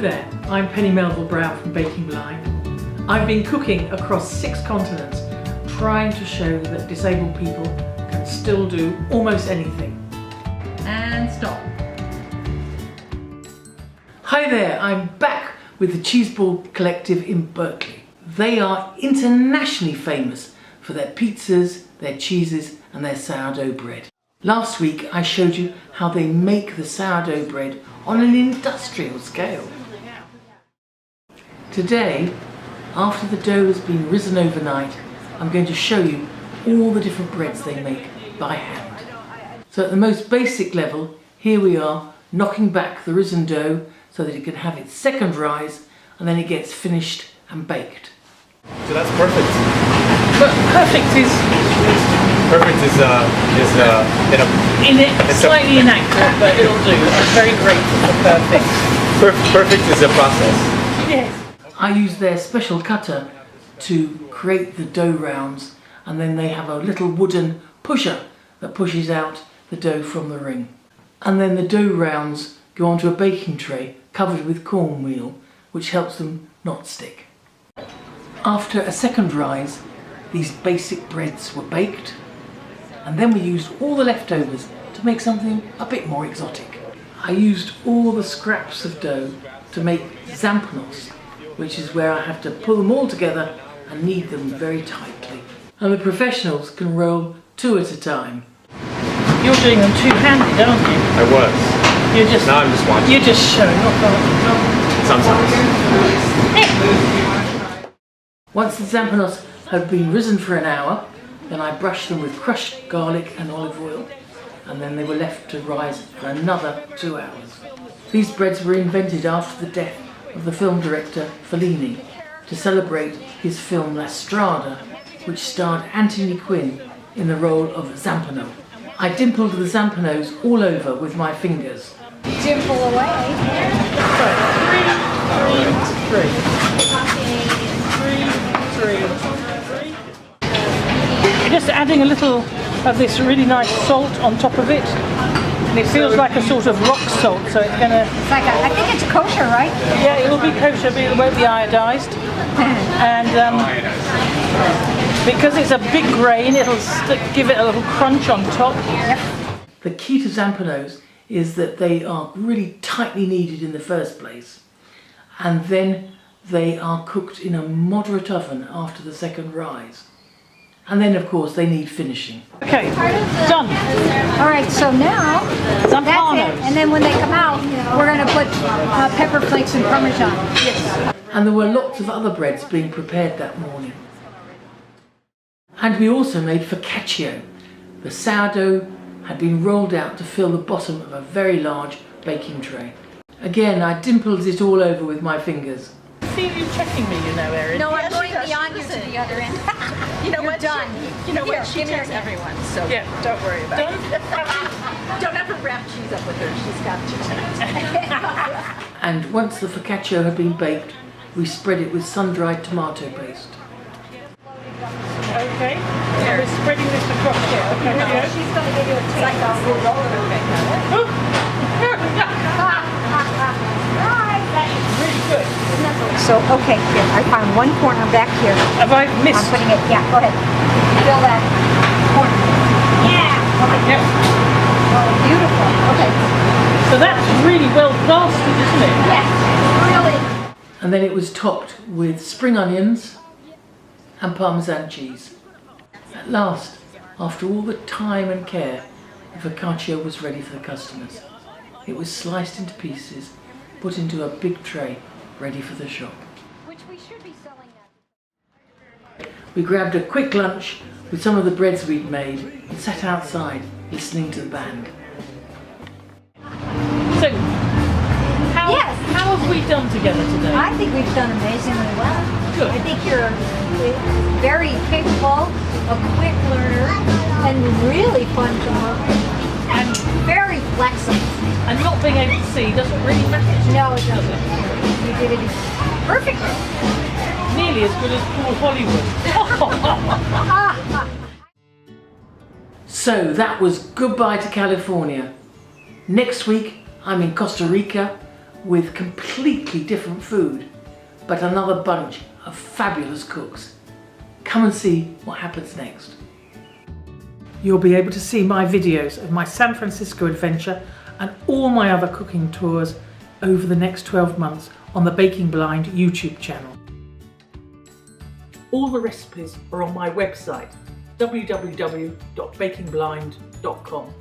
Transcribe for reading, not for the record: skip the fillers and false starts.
there, I'm Penny Melville-Brown from Baking Blind. I've been cooking across 6 continents, trying to show that disabled people can still do almost anything. And stop. Hi there, I'm back with the Cheese Ball Collective in Berkeley. They are internationally famous for their pizzas, their cheeses and their sourdough bread. Last week I showed you how they make the sourdough bread on an industrial scale. Today, after the dough has been risen overnight, I'm going to show you all the different breads they make by hand. So at the most basic level, here we are knocking back the risen dough so that it can have its second rise and then it gets finished and baked. So that's perfect. But perfect is it's slightly inaccurate, but it'll do. I'm very grateful for perfect. Perfect is a process. Yes. I use their special cutter to create the dough rounds, and then they have a little wooden pusher that pushes out the dough from the ring. And then the dough rounds go onto a baking tray covered with cornmeal, which helps them not stick. After a second rise, these basic breads were baked, and then we used all the leftovers to make something a bit more exotic. I used all the scraps of dough to make zampanos, which is where I have to pull them all together and knead them very tightly. And the professionals can roll 2 at a time. You're doing them two-handed, aren't you? I was. Now I'm just watching. You're just showing off, aren't you? Sometimes. Once the zampanos had been risen for an hour, then I brushed them with crushed garlic and olive oil, and then they were left to rise for another 2 hours. These breads were invented after the death of the film director Fellini to celebrate his film La Strada, which starred Anthony Quinn in the role of Zampano. I dimpled the zampanos all over with my fingers. Dimple away. Three. Just adding a little of this really nice salt on top of it, and it feels like a sort of rock salt, so it's gonna... It's like I think it's kosher, right? Yeah, it will be kosher, but it won't be iodized. And because it's a big grain, it'll give it a little crunch on top. Yep. The key to zampanos is that they are really tightly kneaded in the first place, and then they are cooked in a moderate oven after the second rise. And then, of course, they need finishing. Okay, done. All right, so now Zampanos. that's it. And then when they come out, we're going to put pepper flakes and Parmesan. Yes. And there were lots of other breads being prepared that morning. And we also made focaccia. The sourdough had been rolled out to fill the bottom of a very large baking tray. Again, I dimpled it all over with my fingers. I see you checking me, you know, Erin. No, I'm going beyond you to the other end. You know You're what? done. You know Here, what? She give me takes your hand. everyone, so Yeah. don't worry about it. Don't ever wrap cheese up with her. She's got you. And once the focaccia had been baked, we spread it with sun-dried tomato paste. Okay, so we're spreading this across here. Okay, She's going to give you a taste. Like a full roller really good. So, okay, here, I found one corner back here. Have I I'm missed? putting it, yeah, go ahead. Fill that corner. Yeah! Okay. Yep. Oh, beautiful. Okay. So that's really well plastered, isn't it? Yes, really. And then it was topped with spring onions and Parmesan cheese. At last, after all the time and care, the focaccia was ready for the customers. It was sliced into pieces, put into a big tray, ready for the shop. Which we should be selling that. We grabbed a quick lunch with some of the breads we'd made and sat outside listening to the band. So, how have we done together today? I think we've done amazingly well. Good. I think you're very capable, a quick learner, and really fun to work with, and very flexible. And not being able to see doesn't really matter. No, it doesn't. You did it perfectly. Nearly as good as Paul Hollywood. So that was goodbye to California. Next week I'm in Costa Rica with completely different food, but another bunch of fabulous cooks. Come and see what happens next. You'll be able to see my videos of my San Francisco adventure and all my other cooking tours over the next 12 months on the Baking Blind YouTube channel. All the recipes are on my website, www.bakingblind.com.